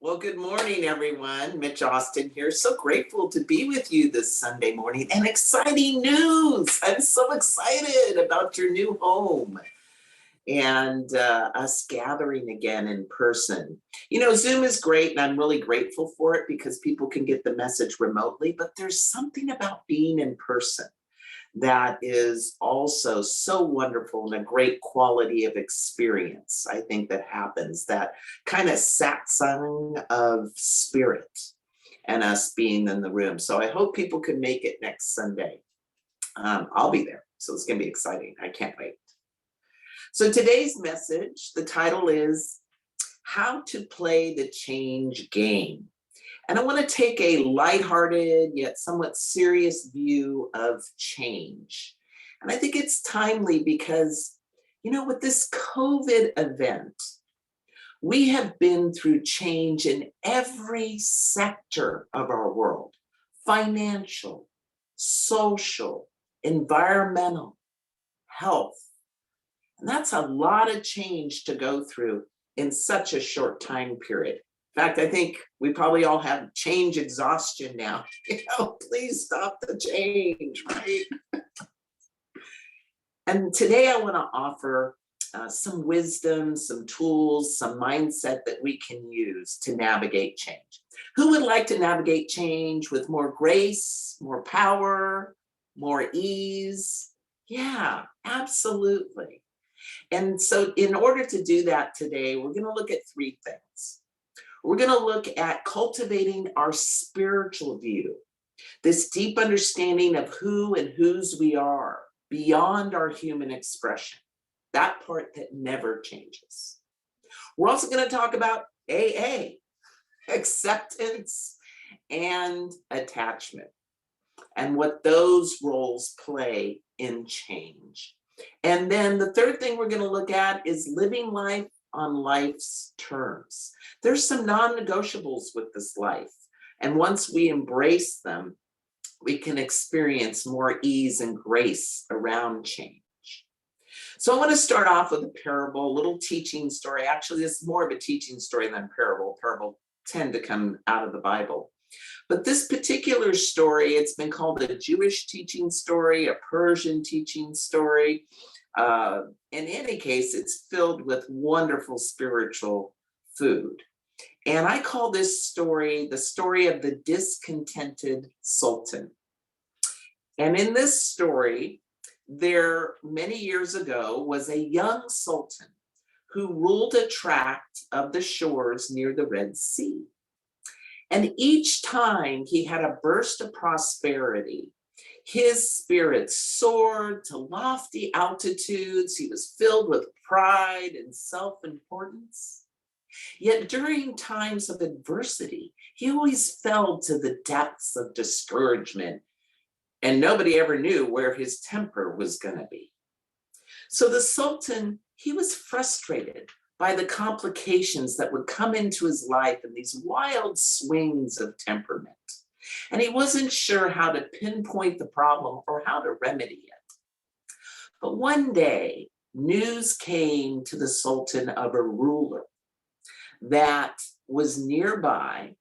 Well, good morning, everyone. Mitch Austin here. So grateful to be with you this Sunday morning and exciting news. I'm so excited about your new home and us gathering again in person. You know, Zoom is great and I'm really grateful for it because people can get the message remotely, but there's something about being in person that is also so wonderful and a great quality of experience. I think that happens, that kind of satsang of spirit and us being in the room. So I hope people can make it next Sunday. I'll be there. So it's going to be exciting. I can't wait. So today's message, the title is How to Play the Change Game. And I want to take a lighthearted yet somewhat serious view of change. And I think it's timely because, you know, with this COVID event, we have been through change in every sector of our world: financial, social, environmental, health. And that's a lot of change to go through in such a short time period. In fact, I think we probably all have change exhaustion now. You know, please stop the change, right? And today I want to offer some wisdom, some tools, some mindset that we can use to navigate change. Who would like to navigate change with more grace, more power, more ease? Yeah, absolutely. And so in order to do that today, we're going to look at three things. We're going to look at cultivating our spiritual view, this deep understanding of who and whose we are beyond our human expression, that part that never changes. We're also going to talk about AA, acceptance and attachment, and what those roles play in change. And then the third thing we're going to look at is living life on life's terms. There's some non-negotiables with this life. And once we embrace them, we can experience more ease and grace around change. So I want to start off with a parable, a little teaching story. Actually, this is more of a teaching story than parable. Parable tend to come out of the Bible. But this particular story, it's been called a Jewish teaching story, a Persian teaching story. In any case, it's filled with wonderful spiritual food. And I call this story the story of the discontented sultan. And in this story, there many years ago was a young sultan who ruled a tract of the shores near the Red Sea. And each time he had a burst of prosperity, his spirit soared to lofty altitudes. He was filled with pride and self-importance. Yet during times of adversity, he always fell to the depths of discouragement, and nobody ever knew where his temper was going to be. So the Sultan, he was frustrated by the complications that would come into his life and these wild swings of temperament. And he wasn't sure how to pinpoint the problem or how to remedy it. But one day, news came to the Sultan of a ruler that was nearby,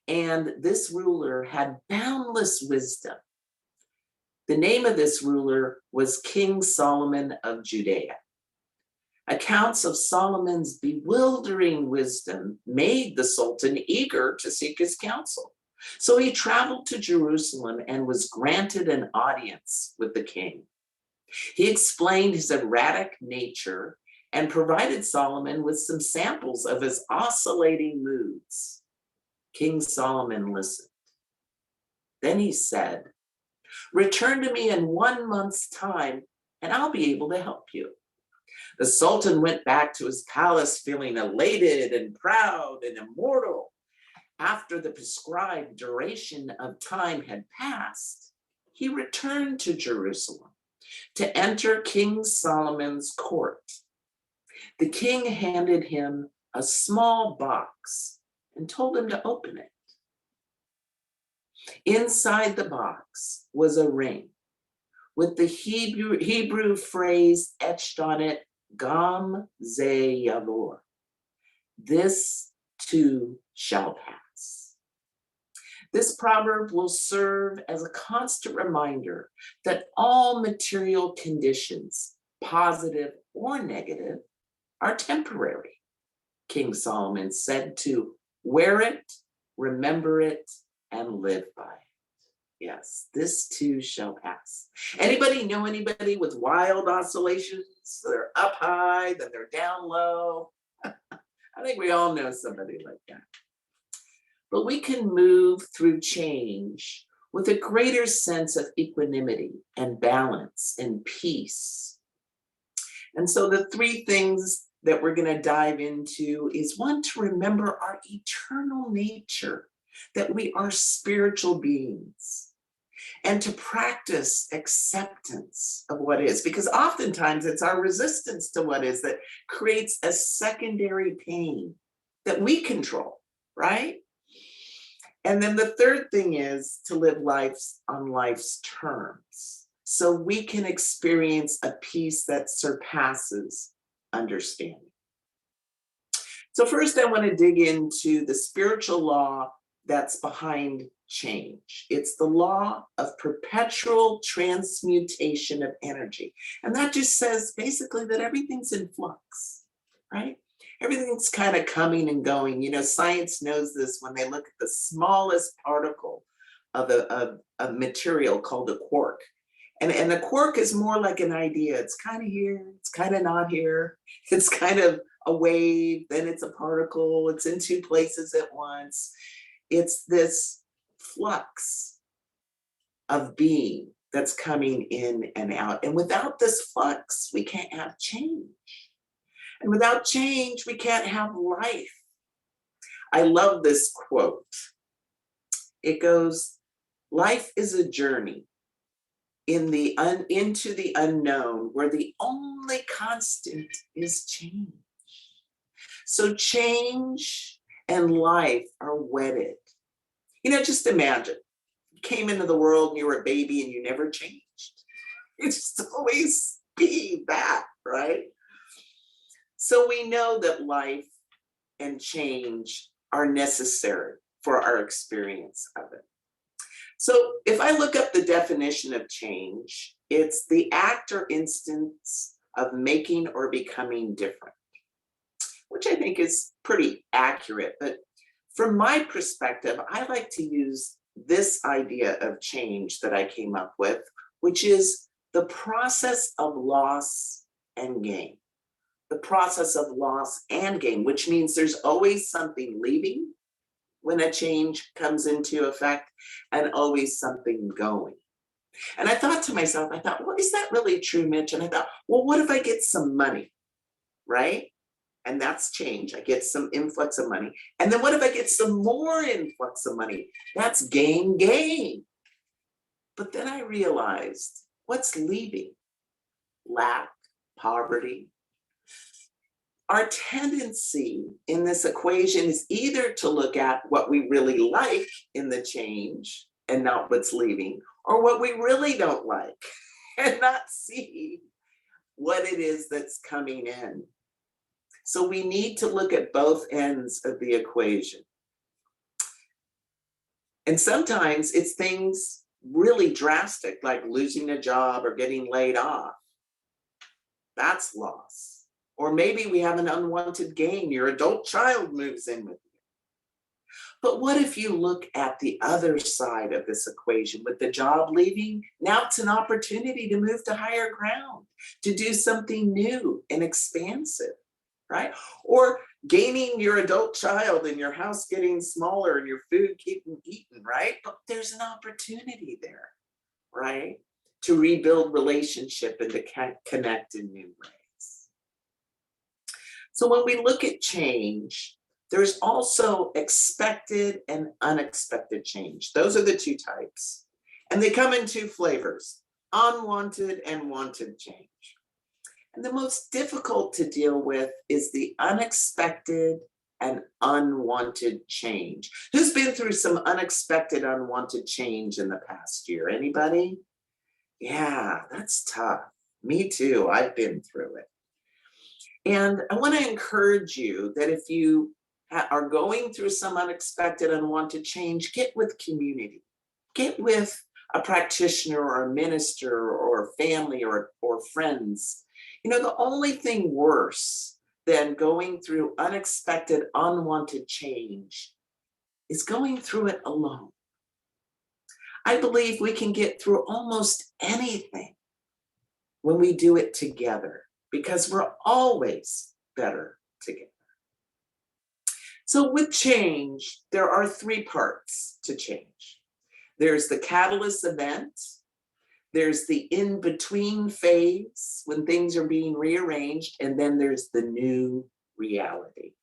and this ruler had boundless wisdom. The name of this ruler was King Solomon of Judea. Accounts of Solomon's bewildering wisdom made the Sultan eager to seek his counsel. So he traveled to Jerusalem and was granted an audience with the king. He explained his erratic nature and provided Solomon with some samples of his oscillating moods. King Solomon listened. Then he said, "Return to me in 1 month's time, and I'll be able to help you." The Sultan went back to his palace feeling elated and proud and immortal. After the prescribed duration of time had passed, he returned to Jerusalem to enter King Solomon's court. The king handed him a small box and told him to open it. Inside the box was a ring with the Hebrew phrase etched on it, Gam Ze Yavor. This too shall pass. This proverb will serve as a constant reminder that all material conditions, positive or negative, are temporary. King Solomon said to wear it, remember it, and live by it. Yes, this too shall pass. Anybody know anybody with wild oscillations? They're up high, then they're down low. I think we all know somebody like that. But we can move through change with a greater sense of equanimity and balance and peace. And so the three things that we're going to dive into is one, to remember our eternal nature, that we are spiritual beings, and to practice acceptance of what is, because oftentimes it's our resistance to what is that creates a secondary pain that we control, right? And then the third thing is to live life on life's terms, so we can experience a peace that surpasses understanding. So first, I want to dig into the spiritual law that's behind change. It's the law of perpetual transmutation of energy. And that just says basically that everything's in flux, right? Everything's kind of coming and going. You know, science knows this when they look at the smallest particle of a material called a quark. And a quark is more like an idea. It's kind of here, it's kind of not here. It's kind of a wave, then it's a particle. It's in two places at once. It's this flux of being that's coming in and out. And without this flux, we can't have change. And without change, we can't have life. I love this quote. It goes, life is a journey into the unknown, where the only constant is change. So change and life are wedded. You know, just imagine, you came into the world and you were a baby and you never changed. It's always be that, right? So we know that life and change are necessary for our experience of it. So if I look up the definition of change, it's the act or instance of making or becoming different, which I think is pretty accurate. But from my perspective, I like to use this idea of change that I came up with, which is the process of loss and gain. The process of loss and gain, which means there's always something leaving when a change comes into effect, and always something going. And I thought to myself, well, is that really true, Mitch? And I thought, well, what if I get some money, right? And that's change. I get some influx of money. And then what if I get some more influx of money? That's gain. But then I realized, what's leaving? Lack, poverty. Our tendency in this equation is either to look at what we really like in the change and not what's leaving, or what we really don't like and not see what it is that's coming in. So we need to look at both ends of the equation. And sometimes it's things really drastic, like losing a job or getting laid off. That's loss. Or maybe we have an unwanted gain. Your adult child moves in with you. But what if you look at the other side of this equation with the job leaving? Now it's an opportunity to move to higher ground, to do something new and expansive, right? Or gaining your adult child and your house getting smaller and your food keeping eaten, right? But there's an opportunity there, right? To rebuild relationship and to connect in new ways. So when we look at change, there's also expected and unexpected change. Those are the two types. And they come in two flavors, unwanted and wanted change. And the most difficult to deal with is the unexpected and unwanted change. Who's been through some unexpected, unwanted change in the past year? Anybody? Yeah, that's tough. Me too. I've been through it. And I want to encourage you that if you are going through some unexpected, unwanted change, get with community. Get with a practitioner or a minister or family or friends. The only thing worse than going through unexpected, unwanted change is going through it alone. I believe we can get through almost anything when we do it together, because we're always better together. So with change, there are three parts to change. There's the catalyst event, there's the in-between phase when things are being rearranged, and then there's the new reality.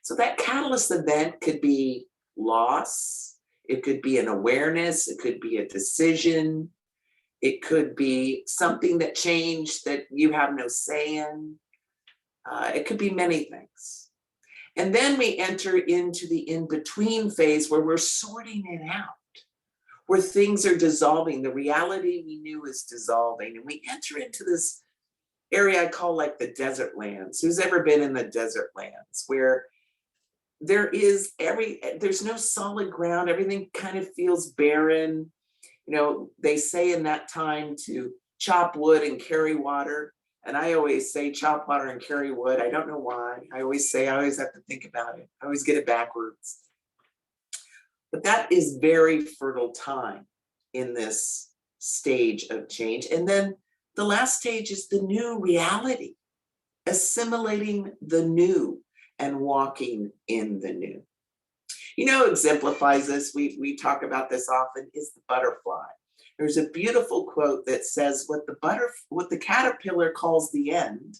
So that catalyst event could be loss, it could be an awareness, it could be a decision, it could be something that changed that you have no say in. It could be many things. And then we enter into the in-between phase where we're sorting it out, where things are dissolving. The reality we knew is dissolving. And we enter into this area I call like the desert lands. Who's ever been in the desert lands where there's no solid ground, everything kind of feels barren. They say in that time to chop wood and carry water. And I always say chop water and carry wood. I don't know why. I always have to think about it. I always get it backwards. But that is very fertile time in this stage of change. And then the last stage is the new reality, assimilating the new and walking in the new. Exemplifies this, we talk about this often, is the butterfly. There's a beautiful quote that says, what the caterpillar calls the end,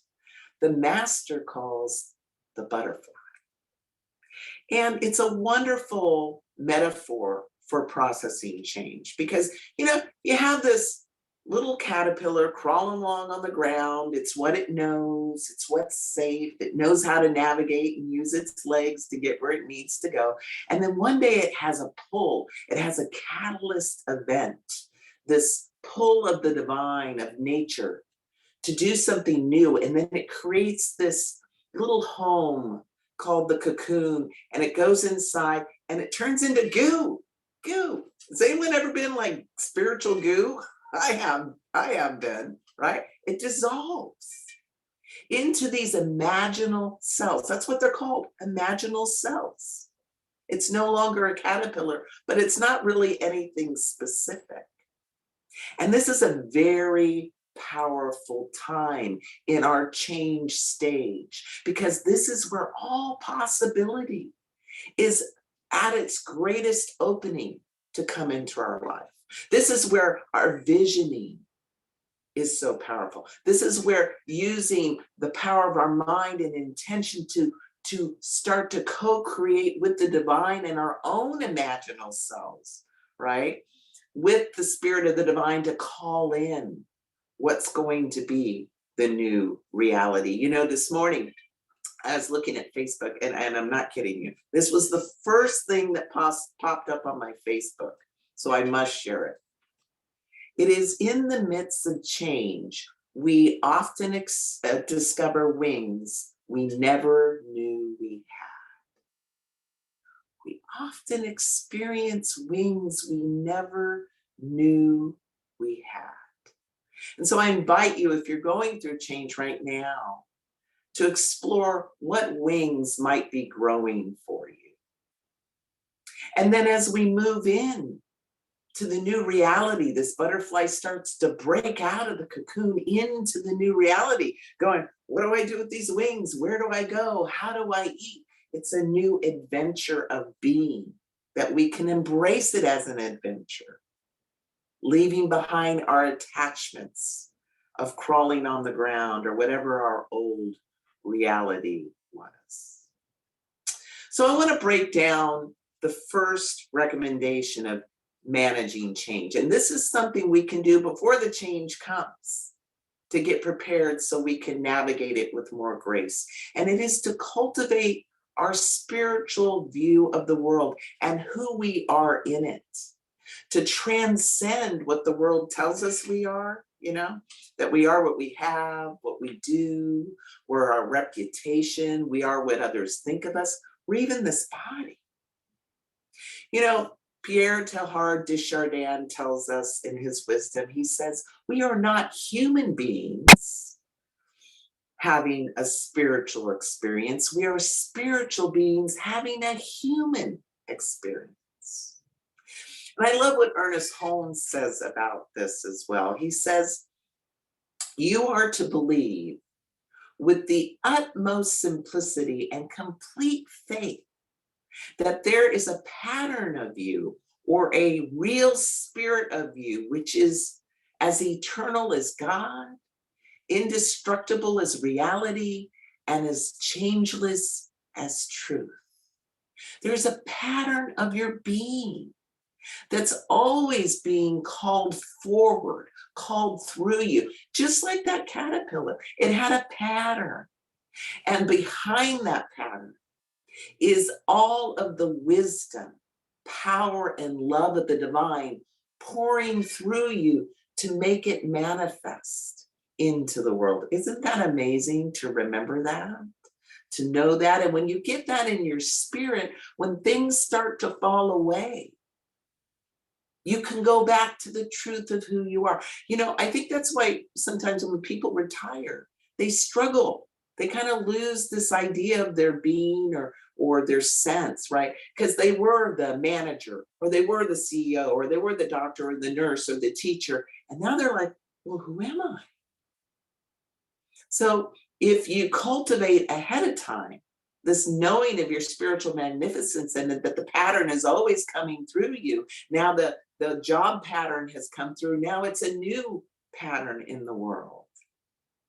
the master calls the butterfly. And it's a wonderful metaphor for processing change because, you have this little caterpillar crawling along on the ground. It's what it knows. It's what's safe. It knows how to navigate and use its legs to get where it needs to go. And then one day it has a pull. It has a catalyst event, this pull of the divine, of nature, to do something new. And then it creates this little home called the cocoon, and it goes inside and it turns into goo. Has anyone ever been like spiritual goo? I have been, right? It dissolves into these imaginal cells. That's what they're called, imaginal cells. It's no longer a caterpillar, but it's not really anything specific. And this is a very powerful time in our change stage, because this is where all possibility is at its greatest opening to come into our life. This is where our visioning is so powerful. This is where using the power of our mind and intention to start to co-create with the divine and our own imaginal selves, right? With the spirit of the divine to call in what's going to be the new reality. This morning, I was looking at Facebook, and I'm not kidding you. This was the first thing that popped up on my Facebook. So I must share it. It is in the midst of change, we often discover wings we never knew we had. We often experience wings we never knew we had. And so I invite you, if you're going through change right now, to explore what wings might be growing for you. And then as we move in to the new reality, this butterfly starts to break out of the cocoon into the new reality, going, what do I do with these wings? Where do I go? How do I eat? It's a new adventure of being that we can embrace it as an adventure, leaving behind our attachments of crawling on the ground or whatever our old reality was. So I want to break down the first recommendation of managing change. And this is something we can do before the change comes to get prepared so we can navigate it with more grace. And it is to cultivate our spiritual view of the world and who we are in it, to transcend what the world tells us we are, that we are what we have, what we do, we're our reputation, we are what others think of us. or even this body. You know, Pierre Teilhard de Chardin tells us in his wisdom, he says, we are not human beings having a spiritual experience. We are spiritual beings having a human experience. And I love what Ernest Holmes says about this as well. He says, you are to believe with the utmost simplicity and complete faith that there is a pattern of you or a real spirit of you, which is as eternal as God, indestructible as reality, and as changeless as truth. There's a pattern of your being that's always being called forward, called through you, just like that caterpillar. It had a pattern. And behind that pattern is all of the wisdom, power, and love of the divine pouring through you to make it manifest into the world. Isn't that amazing to remember that? To know that? And when you get that in your spirit, when things start to fall away, you can go back to the truth of who you are. You know, I think that's why sometimes when people retire, they struggle. They kind of lose this idea of their being or their sense, right? Because they were the manager, or they were the CEO, or they were the doctor, or the nurse, or the teacher. And now they're like, well, who am I? So if you cultivate ahead of time this knowing of your spiritual magnificence and that the pattern is always coming through you, now the job pattern has come through, now it's a new pattern in the world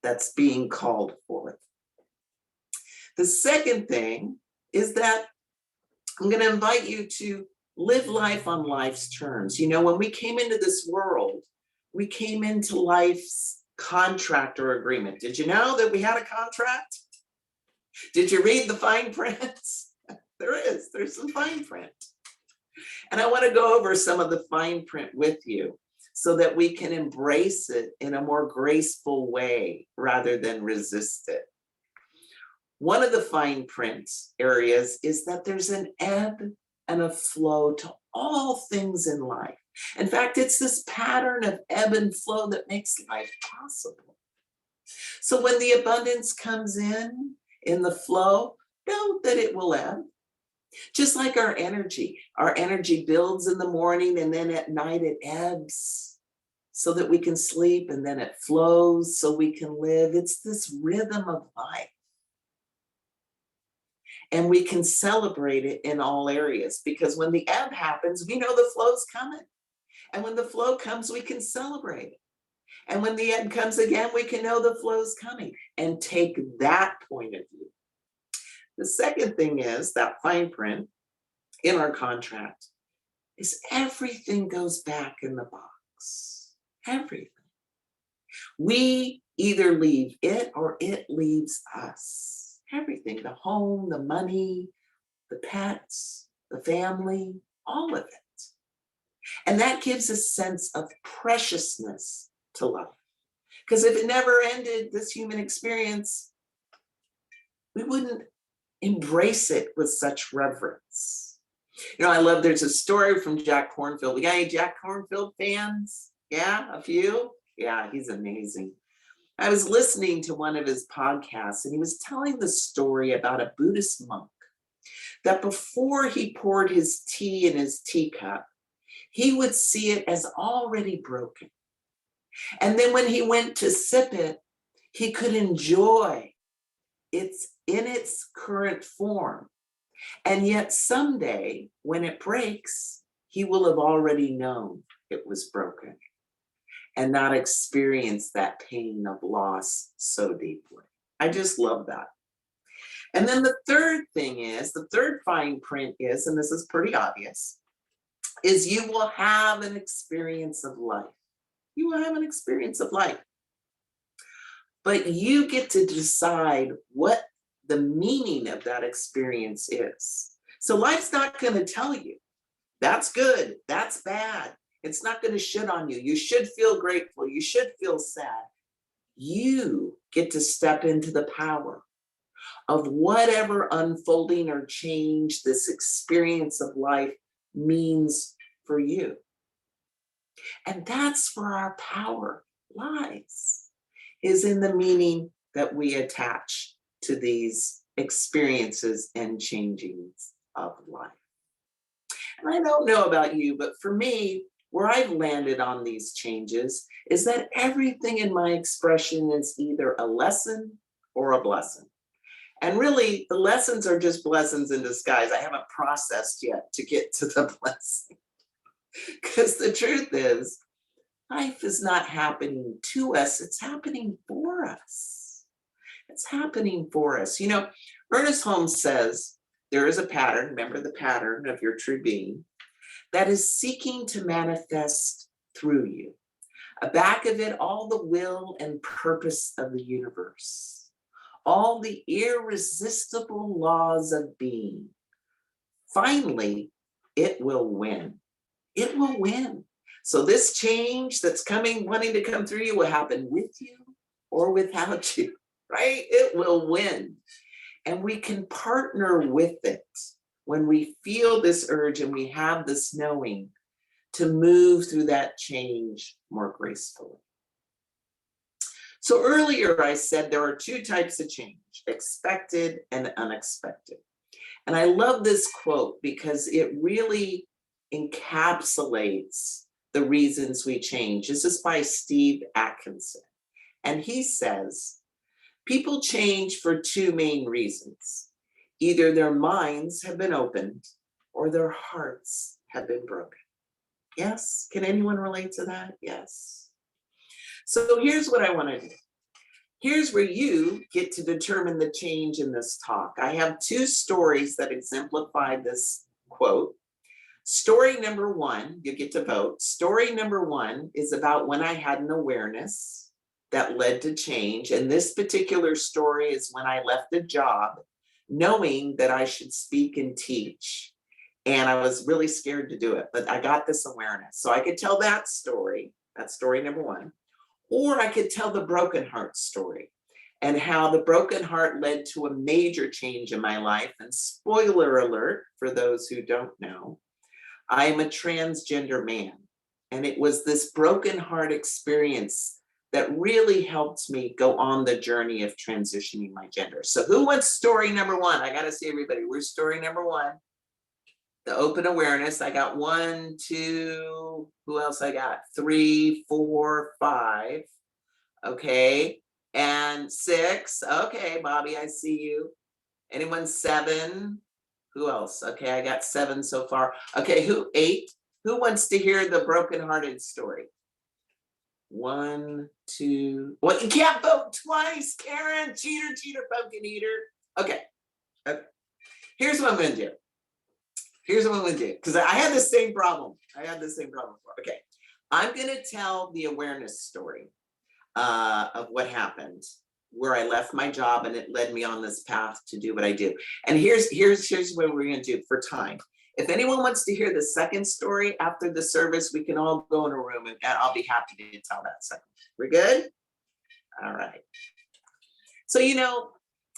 that's being called forth. The second thing is that I'm going to invite you to live life on life's terms. You know, when we came into this world, we came into life's contract or agreement. Did you know that we had a contract? Did you read the fine print? There's some fine print. And I want to go over some of the fine print with you so that we can embrace it in a more graceful way rather than resist it. One of the fine print areas is that there's an ebb and a flow to all things in life. In fact, it's this pattern of ebb and flow that makes life possible. So when the abundance comes in the flow, know that it will ebb. Just like our energy builds in the morning and then at night it ebbs so that we can sleep, and then it flows so we can live. It's this rhythm of life. And we can celebrate it in all areas, because when the ebb happens, we know the flow's coming. And when the flow comes, we can celebrate it. And when the ebb comes again, we can know the flow's coming and take that point of view. The second thing is that fine print in our contract is everything goes back in the box. Everything. We either leave it or it leaves us. Everything, the home, the money, the pets, the family, all of it. And that gives a sense of preciousness to life. Because if it never ended, this human experience, we wouldn't embrace it with such reverence. You know, I love, there's a story from Jack Kornfield. We got any Jack Kornfield fans? Yeah, a few? Yeah, he's amazing. I was listening to one of his podcasts, and he was telling the story about a Buddhist monk that before he poured his tea in his teacup, he would see it as already broken. And then when he went to sip it, he could enjoy it's in its current form. And yet someday when it breaks, he will have already known it was broken and not experience that pain of loss so deeply. I just love that. And then the third thing is, the third fine print is, and this is pretty obvious, is you will have an experience of life. You will have an experience of life. But you get to decide what the meaning of that experience is. So life's not going to tell you, that's good, that's bad. It's not going to shit on you. You should feel grateful. You should feel sad. You get to step into the power of whatever unfolding or change this experience of life means for you. And that's where our power lies, is in the meaning that we attach to these experiences and changings of life. And I don't know about you, but for me, where I've landed on these changes is that everything in my expression is either a lesson or a blessing. And really, the lessons are just blessings in disguise. I haven't processed yet to get to the blessing. Because the truth is, life is not happening to us, it's happening for us. It's happening for us. You know, Ernest Holmes says there is a pattern, remember the pattern of your true being, that is seeking to manifest through you. Back of it, all the will and purpose of the universe, all the irresistible laws of being. Finally, it will win. It will win. So this change that's coming, wanting to come through you, will happen with you or without you, right? It will win. And we can partner with it when we feel this urge and we have this knowing to move through that change more gracefully. So earlier I said there are two types of change, expected and unexpected. And I love this quote because it really encapsulates the reasons we change. This is by Steve Atkinson. And he says, people change for two main reasons. Either their minds have been opened or their hearts have been broken. Yes? Can anyone relate to that? Yes. So here's what I want to do. Here's where you get to determine the change in this talk. I have two stories that exemplify this quote. Story number one, you get to vote. Story number one is about when I had an awareness that led to change. And this particular story is when I left a job knowing that I should speak and teach. And I was really scared to do it, but I got this awareness. So I could tell that story. That's story number one. Or I could tell the broken heart story and how the broken heart led to a major change in my life. And spoiler alert for those who don't know, I am a transgender man. And it was this broken heart experience that really helped me go on the journey of transitioning my gender. So who wants story number one? I gotta see everybody. Where's story number one? The open awareness. I got 1, 2, who else I got? 3, 4, 5. Okay. And 6. Okay, Bobby, I see you. Anyone? 7? Who else? Okay, I got 7 so far. Okay, 8? Who wants to hear the brokenhearted story? 1, 2. Well, you can't vote twice, Karen. Cheater, pumpkin eater. Okay. Here's what I'm gonna do. Because I had the same problem. Before. Okay. I'm gonna tell the awareness story of what happened, where I left my job and it led me on this path to do what I do. And here's what we're gonna do for time. If anyone wants to hear the second story after the service, we can all go in a room and I'll be happy to tell that second. We're good? All right. So you know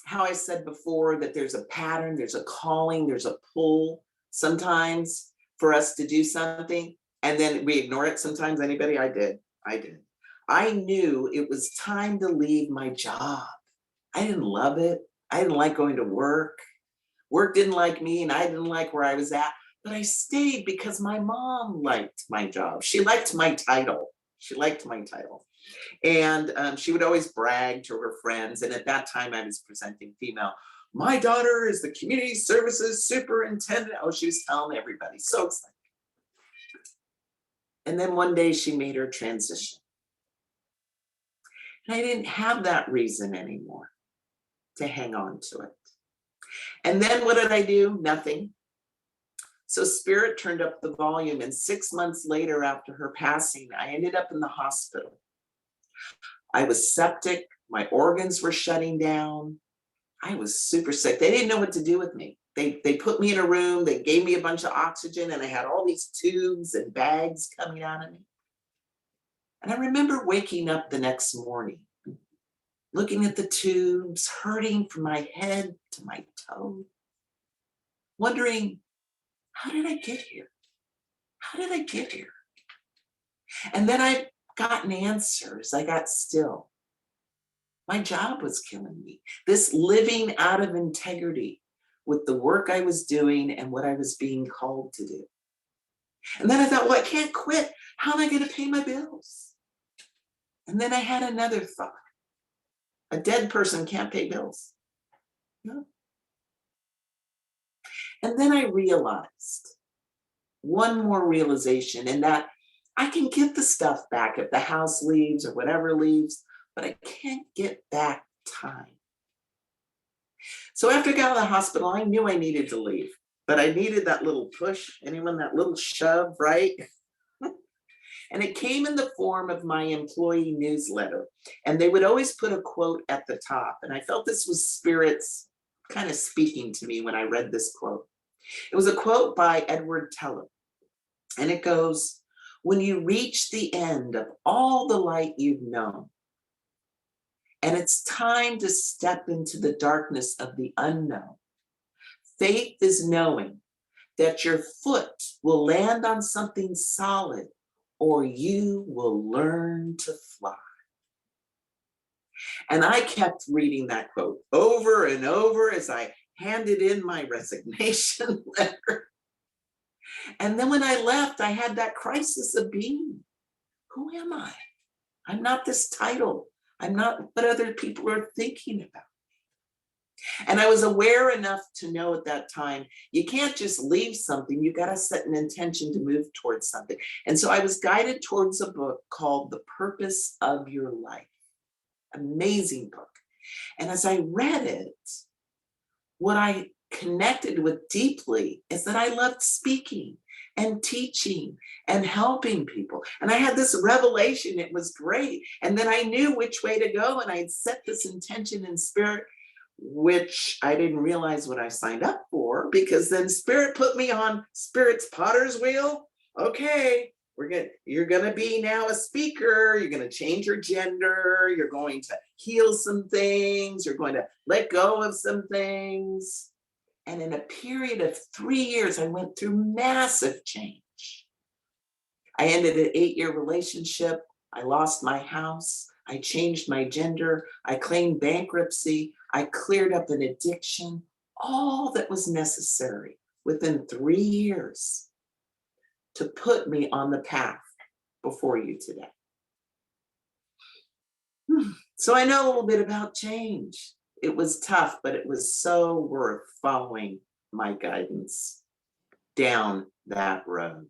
how I said before that there's a pattern, there's a calling, there's a pull sometimes for us to do something, and then we ignore it sometimes. Anybody? I did. I knew it was time to leave my job. I didn't love it. I didn't like going to work. Work didn't like me and I didn't like where I was at, but I stayed because my mom liked my job. She liked my title. And she would always brag to her friends. And at that time I was presenting female. My daughter is the community services superintendent. Oh, she was telling everybody, so excited. And then one day she made her transition. And I didn't have that reason anymore to hang on to it. And then what did I do? Nothing. So Spirit turned up the volume, and 6 months later after her passing, I ended up in the hospital. I was septic, my organs were shutting down. I was super sick. They didn't know what to do with me. They put me in a room, they gave me a bunch of oxygen, and I had all these tubes and bags coming out of me. And I remember waking up the next morning. looking at the tubes, hurting from my head to my toe, wondering, how did I get here? How did I get here? And then I got answers. I got still. My job was killing me. This living out of integrity with the work I was doing and what I was being called to do. And then I thought, well, I can't quit. How am I going to pay my bills? And then I had another thought. A dead person can't pay bills. No. And then I realized one more realization, and that I can get the stuff back if the house leaves or whatever leaves, but I can't get back time. So after I got out of the hospital, I knew I needed to leave, but I needed that little push, anyone, that little shove, right? And it came in the form of my employee newsletter. And they would always put a quote at the top. And I felt this was spirits kind of speaking to me when I read this quote. It was a quote by Edward Teller. And it goes, when you reach the end of all the light you've known, and it's time to step into the darkness of the unknown, faith is knowing that your foot will land on something solid, or you will learn to fly. And I kept reading that quote over and over as I handed in my resignation letter. And then when I left, I had that crisis of being. Who am I? I'm not this title. I'm not what other people are thinking about. And I was aware enough to know at that time, you can't just leave something, you got to set an intention to move towards something. And so I was guided towards a book called The Purpose of Your Life. Amazing book. And as I read it, what I connected with deeply is that I loved speaking and teaching and helping people. And I had this revelation, it was great. And then I knew which way to go, and I had set this intention in spirit, which I didn't realize what I signed up for, because then Spirit put me on Spirit's potter's wheel. Okay, you're gonna be now a speaker, you're gonna change your gender, you're going to heal some things, you're going to let go of some things. And in a period of 3 years, I went through massive change. I ended an 8-year relationship. I lost my house. I changed my gender. I claimed bankruptcy. I cleared up an addiction, all that was necessary within 3 years to put me on the path before you today. So I know a little bit about change. It was tough, but it was so worth following my guidance down that road.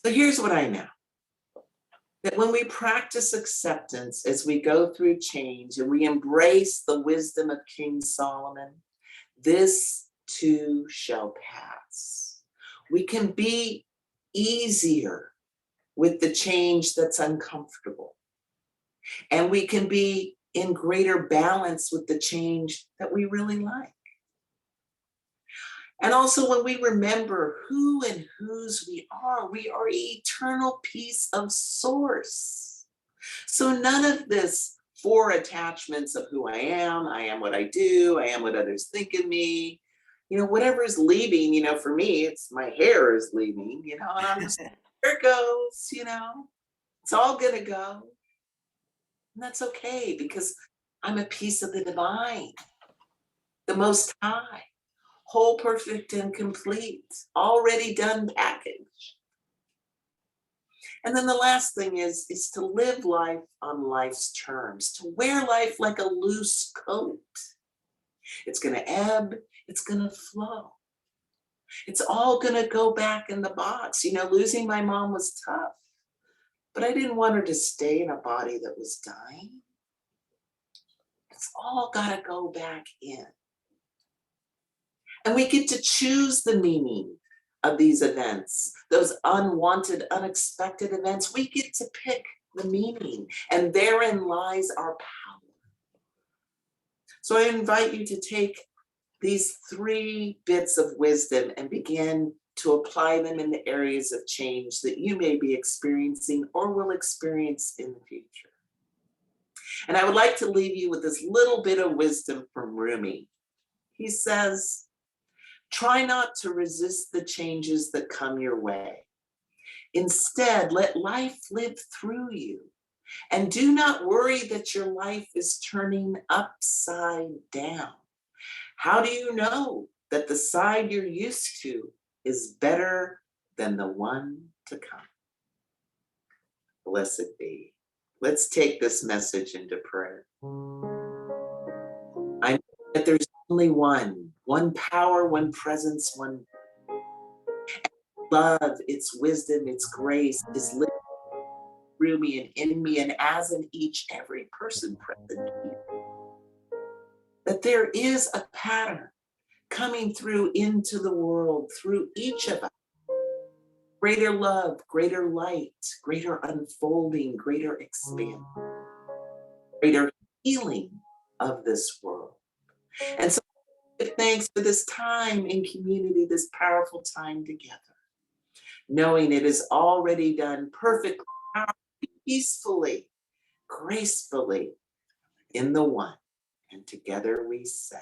So here's what I know. That when we practice acceptance as we go through change and we embrace the wisdom of King Solomon, this too shall pass. We can be easier with the change that's uncomfortable. And we can be in greater balance with the change that we really like. And also when we remember who and whose we are eternal piece of source. So none of this four attachments of who I am what I do, I am what others think of me, whatever is leaving, for me, it's my hair is leaving, and I'm just, there it goes, it's all gonna go. And that's okay, because I'm a piece of the divine, the Most High. Whole, perfect, and complete, already done package. And then the last thing is to live life on life's terms, to wear life like a loose coat. It's going to ebb, it's going to flow. It's all going to go back in the box. Losing my mom was tough, but I didn't want her to stay in a body that was dying. It's all got to go back in. And we get to choose the meaning of these events, those unwanted, unexpected events. We get to pick the meaning, and therein lies our power. So I invite you to take these 3 bits of wisdom and begin to apply them in the areas of change that you may be experiencing or will experience in the future. And I would like to leave you with this little bit of wisdom from Rumi. He says, try not to resist the changes that come your way. Instead, let life live through you. And do not worry that your life is turning upside down. How do you know that the side you're used to is better than the one to come? Blessed be. Let's take this message into prayer. I know that there's only one power, one presence, one love, its wisdom, its grace is living through me and in me and as in each every person present here. That there is a pattern coming through into the world through each of us. Greater love, greater light, greater unfolding, greater expansion, greater healing of this world. And so give thanks for this time in community, this powerful time together, knowing it is already done perfectly, peacefully, gracefully in the one. And together we say,